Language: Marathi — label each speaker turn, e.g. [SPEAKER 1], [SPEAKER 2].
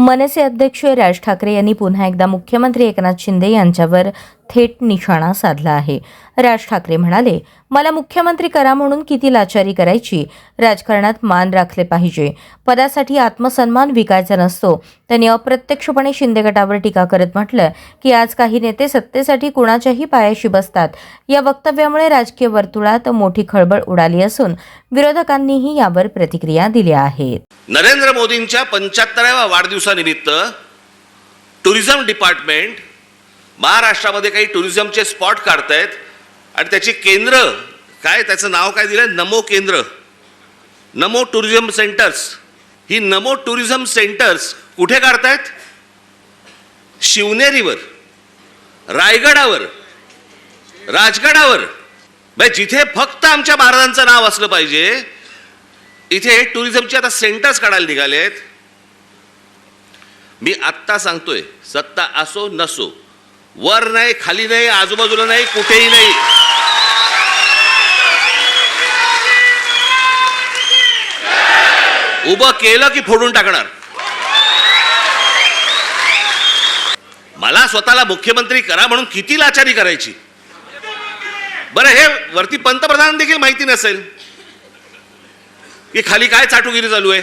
[SPEAKER 1] मनसे अध्यक्ष राज ठाकरे यांनी पुन्हा एकदा मुख्यमंत्री एकनाथ शिंदे यांच्यावर थेट निशाणा साधला आहे. राज ठाकरे म्हणाले, मला मुख्यमंत्री करा म्हणून किती लाचारी करायची. राजकारणात मान राखले पाहिजे. पदासाठी आत्मसन्मान विकायचा नसतो. त्यांनी अप्रत्यक्षपणे शिंदे गटावर टीका करत म्हटलं की आज काही नेते सत्तेसाठी कुणाच्याही पायाशी बसतात. या वक्तव्यामुळे राजकीय वर्तुळात मोठी खळबळ उडाली असून विरोधकांनीही यावर प्रतिक्रिया दिल्या आहेत.
[SPEAKER 2] नरेंद्र मोदींच्या 75व्या वाढदिवसानिमित्त टुरिझम डिपार्टमेंट महाराष्ट्रामध्ये काही टुरिझमचे स्पॉट काढतायत आणि त्याची केंद्र काय, त्याचं नाव काय दिलं, नमो केंद्र, नमो टुरिझम सेंटर्स. ही नमो टुरिझम सेंटर्स कुठे काढतायत? शिवनेरीवर, रायगडावर, राजगडावर. जिथे फक्त आमच्या महाराजांचं नाव असलं पाहिजे इथे टुरिझमचे आता सेंटर्स काढायला निघालेत. मी आत्ता सांगतोय, सत्ता असो नसो, वर नाही, खाली नाही, आजूबाजूला नाही, कुठेही नाही, उभं केलं की फोडून टाकणार. मला स्वतःला मुख्यमंत्री करा म्हणून किती लाचारी करायची. बरं, हे वरती पंतप्रधान देखील माहिती नसेल की खाली काय चाटुगिरी चालू आहे.